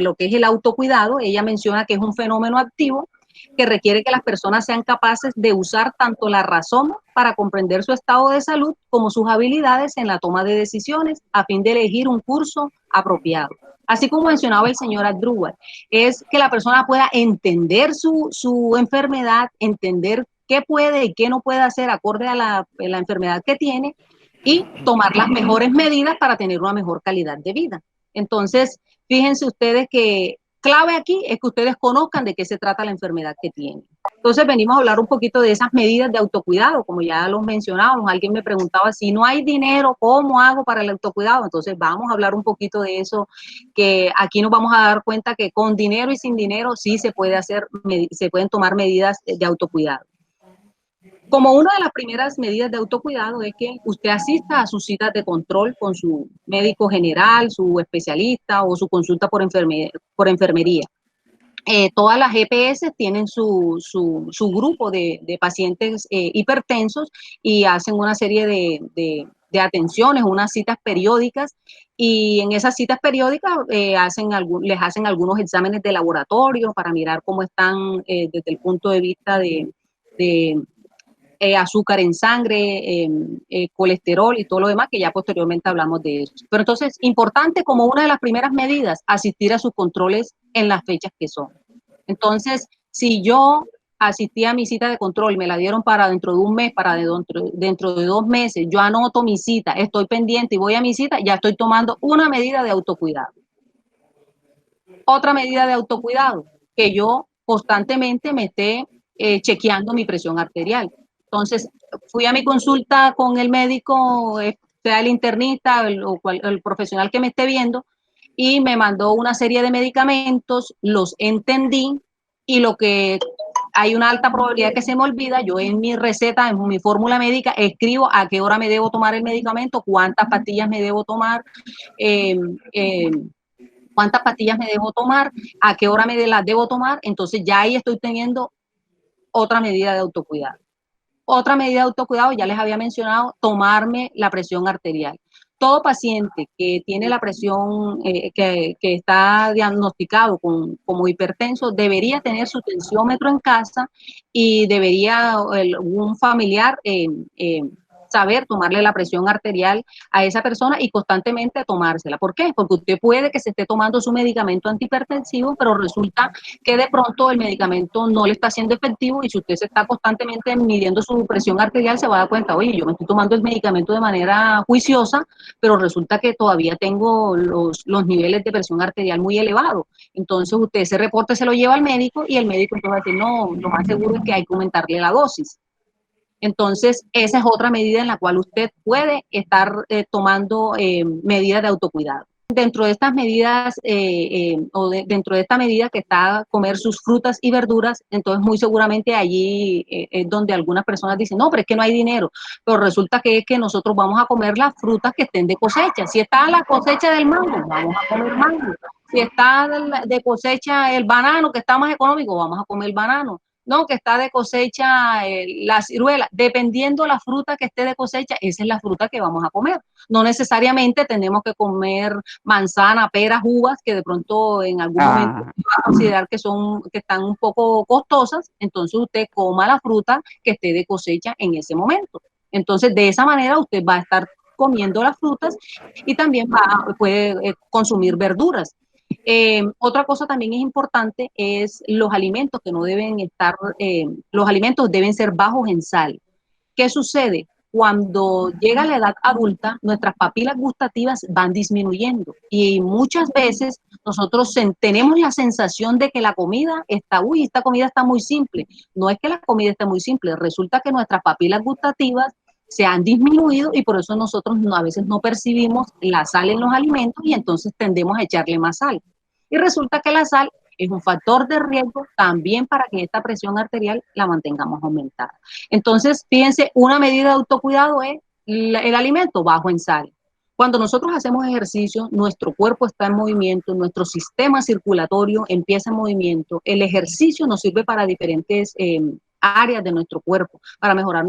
sobre lo que es el autocuidado. Ella menciona que es un fenómeno activo que requiere que las personas sean capaces de usar tanto la razón para comprender su estado de salud como sus habilidades en la toma de decisiones a fin de elegir un curso apropiado. Así como mencionaba el señor Asdrúbal, es que la persona pueda entender su enfermedad, entender qué puede y qué no puede hacer acorde a la enfermedad que tiene y tomar las mejores medidas para tener una mejor calidad de vida. Entonces, fíjense ustedes que clave aquí es que ustedes conozcan de qué se trata la enfermedad que tienen. Entonces venimos a hablar un poquito de esas medidas de autocuidado, como ya los mencionábamos. Alguien me preguntaba, si no hay dinero, ¿cómo hago para el autocuidado? Entonces vamos a hablar un poquito de eso, que aquí nos vamos a dar cuenta que con dinero y sin dinero sí se puede hacer, se pueden tomar medidas de autocuidado. Como una de las primeras medidas de autocuidado es que usted asista a sus citas de control con su médico general, su especialista o su consulta por enfermería. Todas las EPS tienen su grupo de pacientes hipertensos y hacen una serie de atenciones, unas citas periódicas, y en esas citas periódicas les hacen algunos exámenes de laboratorio para mirar cómo están desde el punto de vista de azúcar en sangre, colesterol y todo lo demás, que ya posteriormente hablamos de eso. Pero entonces, importante como una de las primeras medidas, asistir a sus controles en las fechas que son. Entonces, si yo asistí a mi cita de control, me la dieron para dentro de un mes, para dentro de 2 meses, yo anoto mi cita, estoy pendiente y voy a mi cita, ya estoy tomando una medida de autocuidado. Otra medida de autocuidado, que yo constantemente me esté chequeando mi presión arterial. Entonces, fui a mi consulta con el médico, sea el internista el profesional que me esté viendo, y me mandó una serie de medicamentos, los entendí, y lo que hay una alta probabilidad que se me olvida, yo en mi receta, en mi fórmula médica, escribo a qué hora me debo tomar el medicamento, cuántas pastillas me debo tomar, cuántas pastillas me debo tomar, a qué hora me las debo tomar. Entonces ya ahí estoy teniendo otra medida de autocuidado. Otra medida de autocuidado, ya les había mencionado, tomarme la presión arterial. Todo paciente que tiene la presión, que está diagnosticado como hipertenso, debería tener su tensiómetro en casa y debería un familiar saber tomarle la presión arterial a esa persona y constantemente tomársela. ¿Por qué? Porque usted puede que se esté tomando su medicamento antihipertensivo, pero resulta que de pronto el medicamento no le está siendo efectivo, y si usted se está constantemente midiendo su presión arterial, se va a dar cuenta, oye, yo me estoy tomando el medicamento de manera juiciosa, pero resulta que todavía tengo los niveles de presión arterial muy elevados. Entonces usted ese reporte se lo lleva al médico y el médico entonces va a decir, no, lo más seguro es que hay que aumentarle la dosis. Entonces, esa es otra medida en la cual usted puede estar tomando medidas de autocuidado. Dentro de estas medidas, dentro de esta medida que está comer sus frutas y verduras, entonces muy seguramente allí es donde algunas personas dicen, no, pero es que no hay dinero, pero resulta que es que nosotros vamos a comer las frutas que estén de cosecha. Si está la cosecha del mango, vamos a comer mango. Si está de cosecha el banano, que está más económico, vamos a comer banano. No, que está de cosecha la ciruela, dependiendo la fruta que esté de cosecha, esa es la fruta que vamos a comer. No necesariamente tenemos que comer manzana, peras, uvas, que de pronto en algún momento va a considerar que están un poco costosas, entonces usted coma la fruta que esté de cosecha en ese momento. Entonces, de esa manera usted va a estar comiendo las frutas y también puede consumir verduras. Otra cosa también es importante es los alimentos que no deben estar, los alimentos deben ser bajos en sal. ¿Qué sucede? Cuando llega la edad adulta, nuestras papilas gustativas van disminuyendo y muchas veces nosotros tenemos la sensación de que la comida esta comida está muy simple. No es que la comida esté muy simple, resulta que nuestras papilas gustativas se han disminuido y por eso nosotros a veces no percibimos la sal en los alimentos y entonces tendemos a echarle más sal. Y resulta que la sal es un factor de riesgo también para que esta presión arterial la mantengamos aumentada. Entonces, fíjense, una medida de autocuidado es el alimento bajo en sal. Cuando nosotros hacemos ejercicio, nuestro cuerpo está en movimiento, nuestro sistema circulatorio empieza en movimiento. El ejercicio nos sirve para diferentes áreas de nuestro cuerpo, para mejorar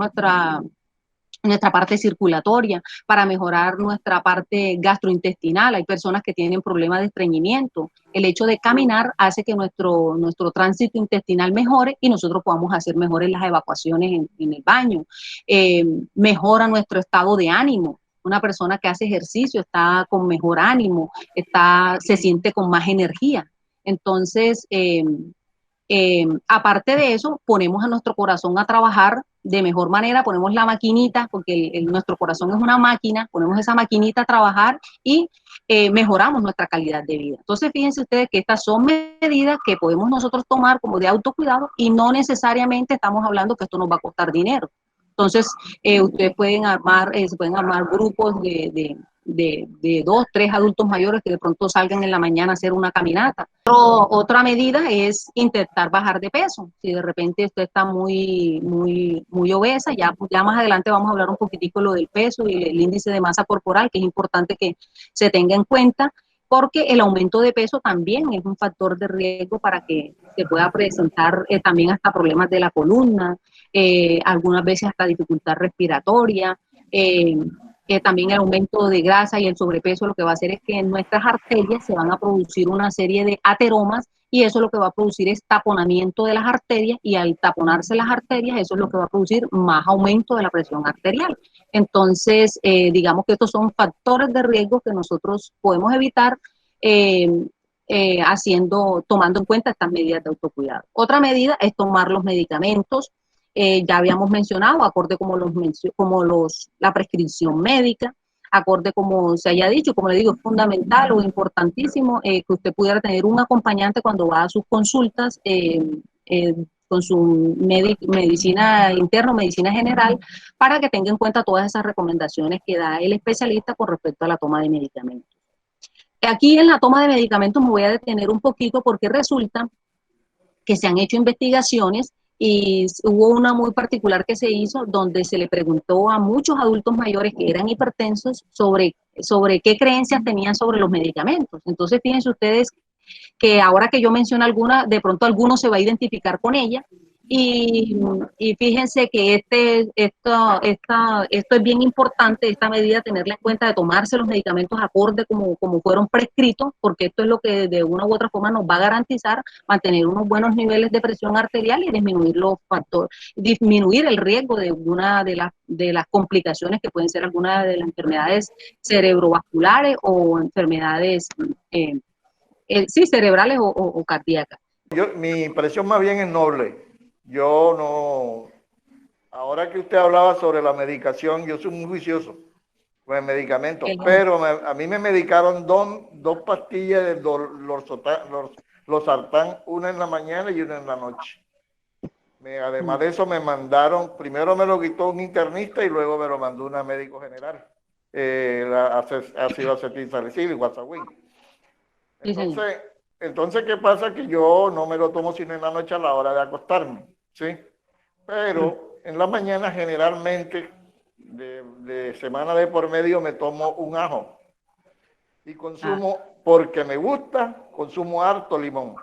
nuestra parte circulatoria, para mejorar nuestra parte gastrointestinal. Hay personas que tienen problemas de estreñimiento. El hecho de caminar hace que nuestro tránsito intestinal mejore y nosotros podamos hacer mejores las evacuaciones en el baño. Mejora nuestro estado de ánimo. Una persona que hace ejercicio está con mejor ánimo, se siente con más energía. Entonces, aparte de eso, ponemos a nuestro corazón a trabajar de mejor manera, ponemos la maquinita, porque nuestro corazón es una máquina, ponemos esa maquinita a trabajar y mejoramos nuestra calidad de vida. Entonces, fíjense ustedes que estas son medidas que podemos nosotros tomar como de autocuidado y no necesariamente estamos hablando que esto nos va a costar dinero. Entonces, ustedes pueden se pueden armar grupos de 2, 3 adultos mayores que de pronto salgan en la mañana a hacer una caminata. Otra medida es intentar bajar de peso. Si de repente usted está muy obesa, ya más adelante vamos a hablar un poquitico de lo del peso y el índice de masa corporal, que es importante que se tenga en cuenta, porque el aumento de peso también es un factor de riesgo para que se pueda presentar también hasta problemas de la columna, algunas veces hasta dificultad respiratoria. También el aumento de grasa y el sobrepeso lo que va a hacer es que en nuestras arterias se van a producir una serie de ateromas y eso lo que va a producir es taponamiento de las arterias y al taponarse las arterias eso es lo que va a producir más aumento de la presión arterial. Entonces, digamos que estos son factores de riesgo que nosotros podemos evitar tomando en cuenta estas medidas de autocuidado. Otra medida es tomar los medicamentos. Ya habíamos mencionado, acorde la prescripción médica, acorde como se haya dicho, como le digo, es fundamental o importantísimo que usted pudiera tener un acompañante cuando va a sus consultas con su medicina interna o medicina general, para que tenga en cuenta todas esas recomendaciones que da el especialista con respecto a la toma de medicamentos. Aquí en la toma de medicamentos me voy a detener un poquito porque resulta que se han hecho investigaciones y hubo una muy particular que se hizo donde se le preguntó a muchos adultos mayores que eran hipertensos sobre qué creencias tenían sobre los medicamentos. Entonces, fíjense ustedes que ahora que yo menciono alguna, de pronto alguno se va a identificar con ella. Y fíjense que esto es bien importante, esta medida, tenerla en cuenta de tomarse los medicamentos acorde como fueron prescritos, porque esto es lo que de una u otra forma nos va a garantizar mantener unos buenos niveles de presión arterial y disminuir los factores, disminuir el riesgo de una de las complicaciones que pueden ser algunas de las enfermedades cerebrovasculares o enfermedades sí, cerebrales o cardíacas. Mi impresión más bien es noble. Yo no, ahora que usted hablaba sobre la medicación, yo soy muy juicioso con el medicamento, pero a mí me medicaron dos pastillas de losartán, una en la mañana y una en la noche. Además de eso me mandaron, primero me lo quitó un internista y luego me lo mandó una médico general, ácido acetilsalicil y guasaguín. Entonces, ¿qué pasa? Que yo no me lo tomo sino en la noche a la hora de acostarme, ¿sí? Pero en la mañana generalmente, de semana de por medio, me tomo un ajo. Y consumo, porque me gusta, consumo harto limón.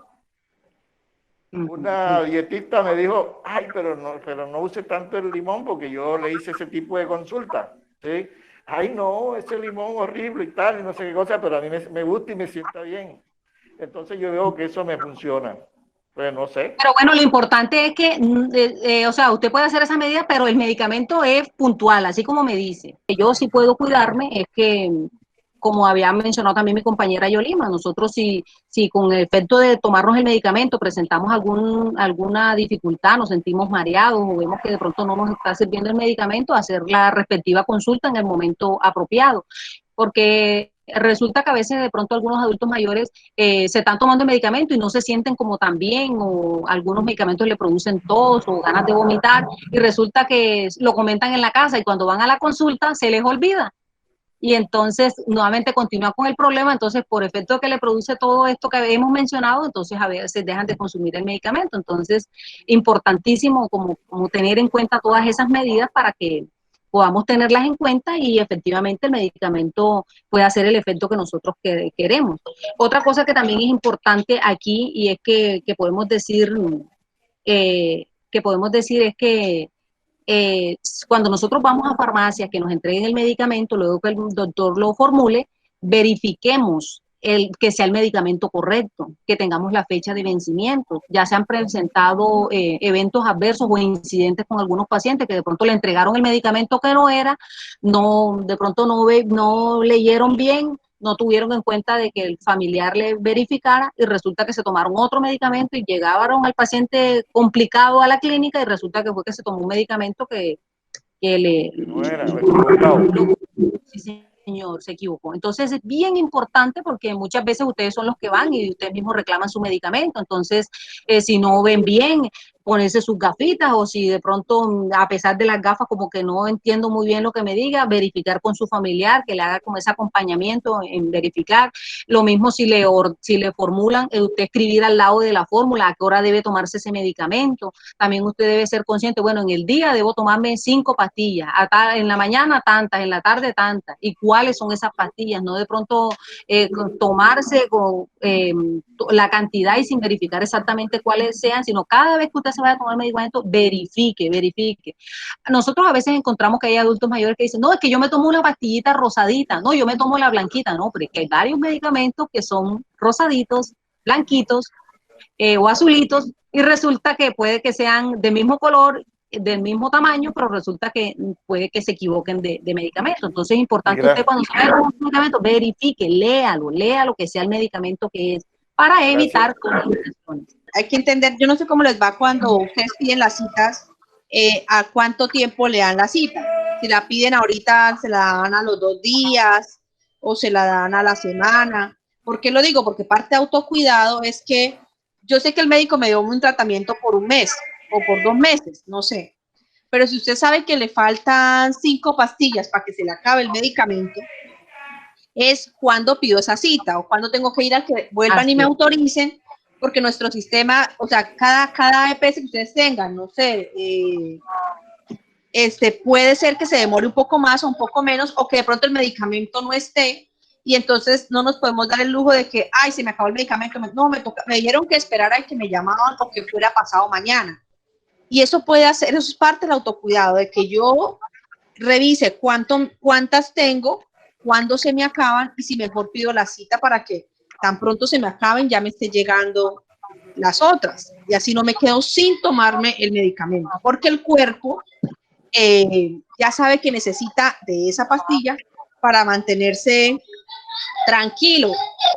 Una dietista me dijo, ay, pero no use tanto el limón, porque yo le hice ese tipo de consulta, ¿sí? Ay, no, ese limón horrible y tal, y no sé qué cosa, pero a mí me gusta y me sienta bien. Entonces yo veo que eso me funciona. Pues no sé. Pero bueno, lo importante es que, o sea, usted puede hacer esa medida, pero el medicamento es puntual, así como me dice. Yo sí puedo cuidarme, es que, como había mencionado también mi compañera Yolima, nosotros si con el efecto de tomarnos el medicamento presentamos alguna dificultad, nos sentimos mareados o vemos que de pronto no nos está sirviendo el medicamento, hacer la respectiva consulta en el momento apropiado. Porque resulta que a veces de pronto algunos adultos mayores se están tomando el medicamento y no se sienten como tan bien, o algunos medicamentos le producen tos o ganas de vomitar, y resulta que lo comentan en la casa y cuando van a la consulta se les olvida. Y entonces nuevamente continúa con el problema, entonces por efecto que le produce todo esto que hemos mencionado, entonces a veces dejan de consumir el medicamento. Entonces, importantísimo como tener en cuenta todas esas medidas para que podamos tenerlas en cuenta y efectivamente el medicamento puede hacer el efecto que nosotros queremos. Otra cosa que también es importante aquí y es que podemos decir es que cuando nosotros vamos a farmacias que nos entreguen el medicamento, luego que el doctor lo formule, verifiquemos que sea el medicamento correcto, que tengamos la fecha de vencimiento. Ya se han presentado eventos adversos o incidentes con algunos pacientes que de pronto le entregaron el medicamento que no era, de pronto no leyeron bien, no tuvieron en cuenta de que el familiar le verificara y resulta que se tomaron otro medicamento y llegaron al paciente complicado a la clínica y resulta que fue que se tomó un medicamento que no era, equivocado. Sí, señor, se equivocó. Entonces es bien importante porque muchas veces ustedes son los que van y ustedes mismos reclaman su medicamento. Entonces, si no ven bien, ponerse sus gafitas o si de pronto, a pesar de las gafas, como que no entiendo muy bien lo que me diga, verificar con su familiar, que le haga como ese acompañamiento en verificar. Lo mismo si le formulan, usted escribir al lado de la fórmula a qué hora debe tomarse ese medicamento. También usted debe ser consciente, bueno, en el día debo tomarme 5 pastillas, en la mañana tantas, en la tarde tantas, y cuáles son esas pastillas, no de pronto tomarse la cantidad y sin verificar exactamente cuáles sean, sino cada vez que usted se vaya a tomar medicamento, verifique. Nosotros a veces encontramos que hay adultos mayores que dicen, no, es que yo me tomo una pastillita rosadita, no, yo me tomo la blanquita, no, pero es que hay varios medicamentos que son rosaditos, blanquitos, o azulitos, y resulta que puede que sean del mismo color, del mismo tamaño, pero resulta que puede que se equivoquen de medicamento. Entonces es importante usted cuando se vaya a un medicamento, verifique, lea lo que sea el medicamento que es, para evitar complicaciones. Hay que entender, yo no sé cómo les va cuando ustedes piden las citas, a cuánto tiempo le dan la cita. Si la piden ahorita, se la dan a los 2 días o se la dan a la semana. ¿Por qué lo digo? Porque parte de autocuidado es que yo sé que el médico me dio un tratamiento por 1 mes o por 2 meses, no sé. Pero si usted sabe que le faltan 5 pastillas para que se le acabe el medicamento, es cuando pido esa cita o cuando tengo que ir a que vuelvan y me autoricen, porque nuestro sistema, o sea, cada EPS que ustedes tengan, no sé, puede ser que se demore un poco más o un poco menos, o que de pronto el medicamento no esté, y entonces no nos podemos dar el lujo de que, ay, se me acabó el medicamento, no, me dijeron que esperara y que me llamaban o que fuera pasado mañana. Y eso puede hacer, eso es parte del autocuidado, de que yo revise cuántas tengo, cuándo se me acaban y si mejor pido la cita para que tan pronto se me acaben ya me esté llegando las otras y así no me quedo sin tomarme el medicamento, porque el cuerpo ya sabe que necesita de esa pastilla para mantenerse tranquilo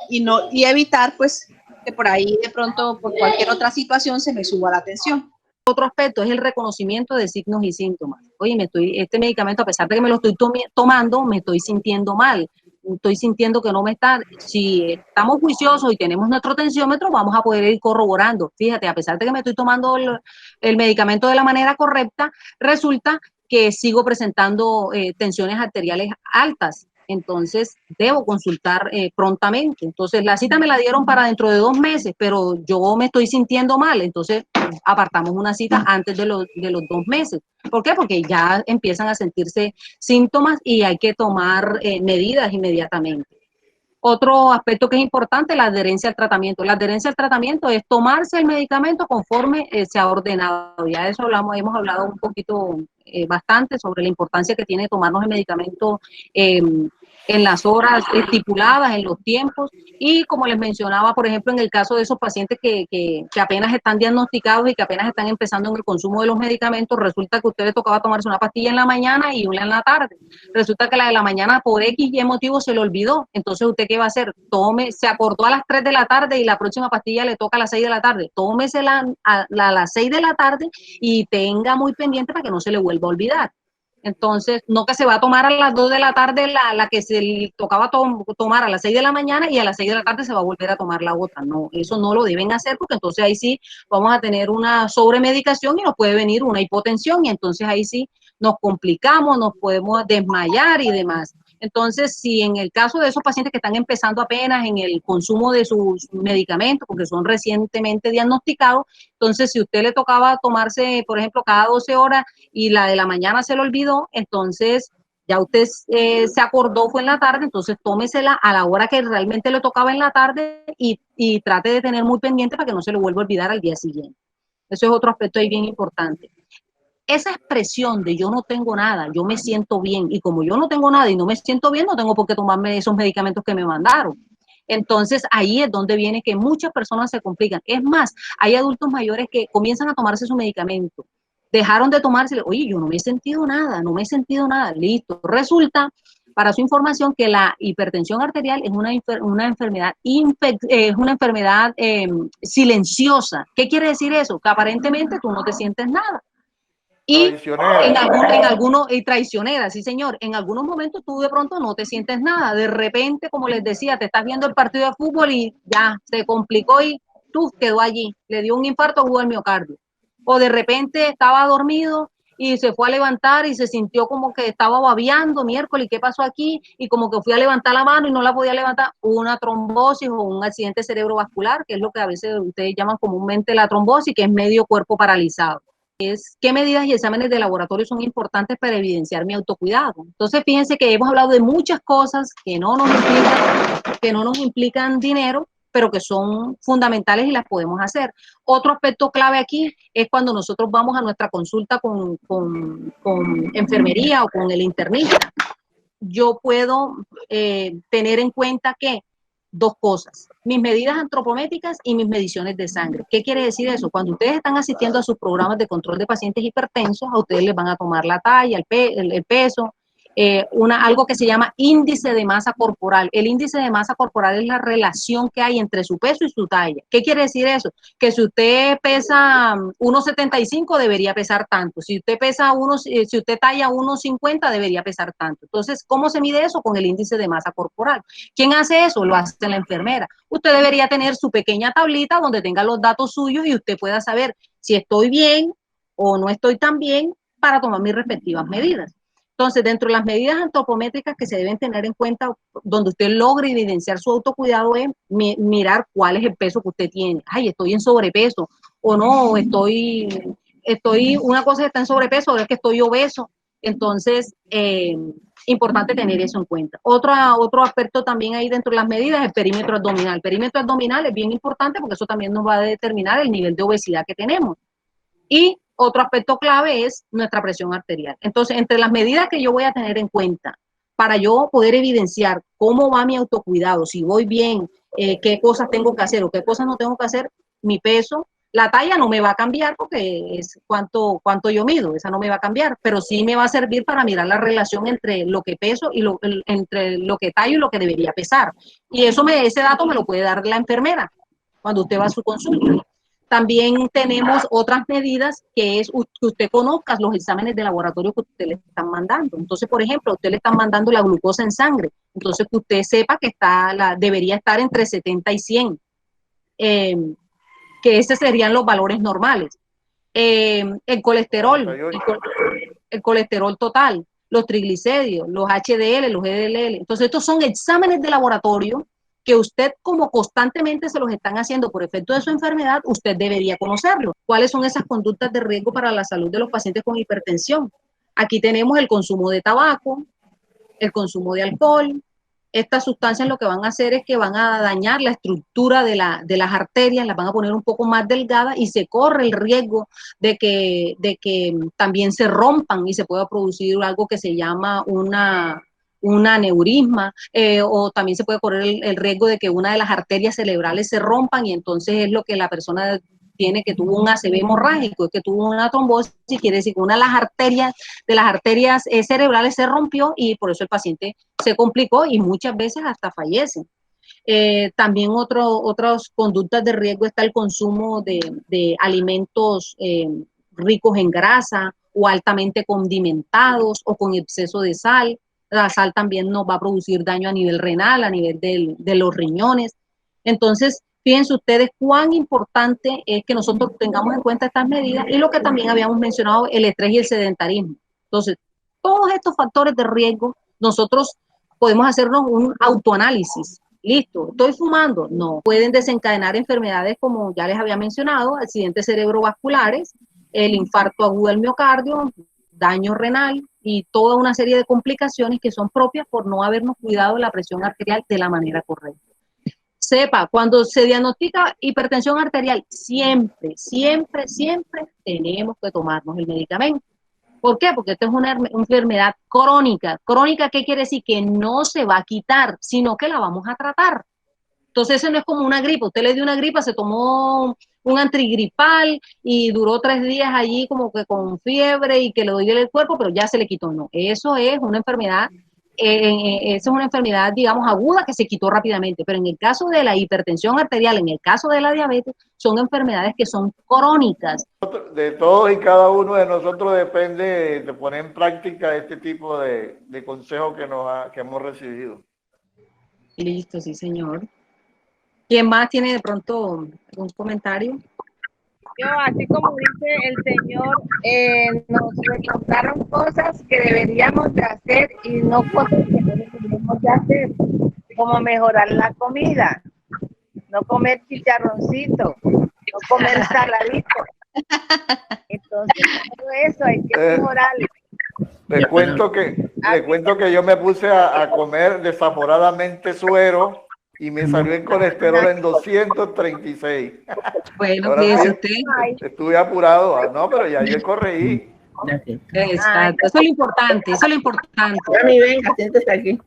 y evitar pues que por ahí de pronto por cualquier otra situación se me suba la tensión. Otro aspecto es el reconocimiento de signos y síntomas. Oye, este medicamento, a pesar de que me lo estoy tomando, me estoy sintiendo mal. Estoy sintiendo que no me está. Si estamos juiciosos y tenemos nuestro tensiómetro, vamos a poder ir corroborando. Fíjate, a pesar de que me estoy tomando el medicamento de la manera correcta, resulta que sigo presentando tensiones arteriales altas. Entonces, debo consultar prontamente. Entonces, la cita me la dieron para dentro de 2 meses, pero yo me estoy sintiendo mal. Entonces, apartamos una cita antes de los 2 meses. ¿Por qué? Porque ya empiezan a sentirse síntomas y hay que tomar medidas inmediatamente. Otro aspecto que es importante, la adherencia al tratamiento. La adherencia al tratamiento es tomarse el medicamento conforme se ha ordenado. Ya de eso hemos hablado un poquito, bastante sobre la importancia que tiene tomarnos el medicamento en las horas estipuladas, en los tiempos. Y como les mencionaba, por ejemplo, en el caso de esos pacientes que apenas están diagnosticados y que apenas están empezando en el consumo de los medicamentos, resulta que a usted le tocaba tomarse una pastilla en la mañana y una en la tarde. Resulta que la de la mañana por X y motivo se le olvidó. Entonces, ¿usted qué va a hacer? Se acordó a las 3 de la tarde y la próxima pastilla le toca a las 6 de la tarde. Tómesela a las 6 de la tarde y tenga muy pendiente para que no se le vuelva a olvidar. Entonces, no que se va a tomar a las 2 de la tarde la que se le tocaba tomar a las 6 de la mañana y a las 6 de la tarde se va a volver a tomar la otra. No, eso no lo deben hacer porque entonces ahí sí vamos a tener una sobremedicación y nos puede venir una hipotensión y entonces ahí sí nos complicamos, nos podemos desmayar y demás. Entonces, si en el caso de esos pacientes que están empezando apenas en el consumo de sus medicamentos, porque son recientemente diagnosticados, entonces si usted le tocaba tomarse, por ejemplo, cada 12 horas y la de la mañana se le olvidó, entonces ya usted se acordó, fue en la tarde, entonces tómesela a la hora que realmente le tocaba en la tarde y trate de tener muy pendiente para que no se le vuelva a olvidar al día siguiente. Eso es otro aspecto ahí bien importante. esa expresión de yo no tengo nada, yo me siento bien, y como yo no tengo nada y no me siento bien, no tengo por qué tomarme esos medicamentos que me mandaron. Entonces ahí es donde viene que muchas personas se complican. Es más, hay adultos mayores que comienzan a tomarse su medicamento, dejaron de tomarse, oye, yo no me he sentido nada, no me he sentido nada, listo. Resulta, para su información, que la hipertensión arterial es una enfermedad, es una enfermedad silenciosa. ¿Qué quiere decir eso? Que aparentemente tú no te sientes nada. Y y traicionera, sí señor, en algunos momentos tú de pronto no te sientes nada, de repente, como les decía, te estás viendo el partido de fútbol y ya se complicó y tú quedó allí, le dio un infarto agudo al miocardio, o de repente estaba dormido y se fue a levantar y se sintió como que estaba babeando, miércoles, ¿qué pasó aquí? Y como que fui a levantar la mano y no la podía levantar, una trombosis o un accidente cerebrovascular, que es lo que a veces ustedes llaman comúnmente la trombosis, que es medio cuerpo paralizado. Es qué medidas y exámenes de laboratorio son importantes para evidenciar mi autocuidado. Entonces, fíjense que hemos hablado de muchas cosas que no nos implican dinero, pero que son fundamentales y las podemos hacer. Otro aspecto clave aquí es cuando nosotros vamos a nuestra consulta con enfermería o con el internista. Yo puedo tener en cuenta que dos cosas, mis medidas antropométricas y mis mediciones de sangre. ¿Qué quiere decir eso? Cuando ustedes están asistiendo a sus programas de control de pacientes hipertensos, a ustedes les van a tomar la talla, el peso, algo que se llama índice de masa corporal. El índice de masa corporal es la relación que hay entre su peso y su talla. ¿Qué quiere decir eso? Que si usted pesa 1,75 debería pesar tanto. Si usted si usted talla 1,50 debería pesar tanto. Entonces, ¿cómo se mide eso? Con el índice de masa corporal. ¿Quién hace eso? Lo hace la enfermera. Usted debería tener su pequeña tablita donde tenga los datos suyos y usted pueda saber si estoy bien o no estoy tan bien para tomar mis respectivas medidas. Entonces, dentro de las medidas antropométricas que se deben tener en cuenta, donde usted logre evidenciar su autocuidado, es mirar cuál es el peso que usted tiene. Ay, estoy en sobrepeso, o no, una cosa es que está en sobrepeso, otra es que estoy obeso. Entonces, importante tener eso en cuenta. Otro aspecto también ahí dentro de las medidas es el perímetro abdominal. El perímetro abdominal es bien importante porque eso también nos va a determinar el nivel de obesidad que tenemos. Y otro aspecto clave es nuestra presión arterial. Entonces, entre las medidas que yo voy a tener en cuenta para yo poder evidenciar cómo va mi autocuidado, si voy bien, qué cosas tengo que hacer o qué cosas no tengo que hacer, mi peso, la talla no me va a cambiar porque es cuánto yo mido, esa no me va a cambiar, pero sí me va a servir para mirar la relación entre lo que peso y entre lo que tallo y lo que debería pesar. Y ese dato me lo puede dar la enfermera cuando usted va a su consulta. También tenemos otras medidas que es que usted conozca los exámenes de laboratorio que usted le están mandando. Entonces, por ejemplo, a usted le están mandando la glucosa en sangre. Entonces, que usted sepa que debería estar entre 70 y 100, que esos serían los valores normales. El colesterol, el colesterol total, los triglicéridos, los HDL, los LDL. Entonces, estos son exámenes de laboratorio que usted, como constantemente se los están haciendo por efecto de su enfermedad, usted debería conocerlo. ¿Cuáles son esas conductas de riesgo para la salud de los pacientes con hipertensión? Aquí tenemos el consumo de tabaco, el consumo de alcohol. Estas sustancias lo que van a hacer es que van a dañar la estructura de las arterias, las van a poner un poco más delgadas y se corre el riesgo de que también se rompan y se pueda producir algo que se llama un aneurisma, o también se puede correr el riesgo de que una de las arterias cerebrales se rompan y entonces es lo que la persona tiene, que tuvo un ACV hemorrágico, que tuvo una trombosis, quiere decir que una de las arterias cerebrales se rompió y por eso el paciente se complicó y muchas veces hasta fallece. También otras conductas de riesgo está el consumo de alimentos ricos en grasa o altamente condimentados o con exceso de sal. La sal también nos va a producir daño a nivel renal, a nivel de los riñones. Entonces, fíjense ustedes cuán importante es que nosotros tengamos en cuenta estas medidas y lo que también habíamos mencionado, el estrés y el sedentarismo. Entonces, todos estos factores de riesgo, nosotros podemos hacernos un autoanálisis. Listo, ¿estoy fumando? No. Pueden desencadenar enfermedades como ya les había mencionado, accidentes cerebrovasculares, el infarto agudo del miocardio, daño renal y toda una serie de complicaciones que son propias por no habernos cuidado la presión arterial de la manera correcta. Sepa, cuando se diagnostica hipertensión arterial, siempre tenemos que tomarnos el medicamento. ¿Por qué? Porque esto es una enfermedad crónica. Crónica, ¿qué quiere decir? Que no se va a quitar, sino que la vamos a tratar. Entonces, eso no es como una gripa. Usted le dio una gripa, se tomó un antigripal y duró 3 días allí como que con fiebre y que le dolía el cuerpo, pero ya se le quitó. No, eso es una enfermedad, digamos, aguda que se quitó rápidamente. Pero en el caso de la hipertensión arterial, en el caso de la diabetes, son enfermedades que son crónicas. De todos y cada uno de nosotros depende de poner en práctica este tipo de consejos que hemos recibido. Listo, sí, señor. ¿Quién más tiene de pronto algún comentario? Yo, así como dice el Señor, nos recordaron cosas que deberíamos de hacer y no cosas que no deberíamos de hacer, como mejorar la comida, no comer chicharroncito, no comer saladito. Entonces, todo eso hay que mejorarlo. Le cuento que yo me puse a comer desaforadamente suero y me salió el colesterol en 236. Bueno, Ahora fíjese sí, usted. estuve apurado. No, pero ya yo corregí. Exacto, eso es lo importante, eso es lo importante. Dani, venga, siéntese aquí.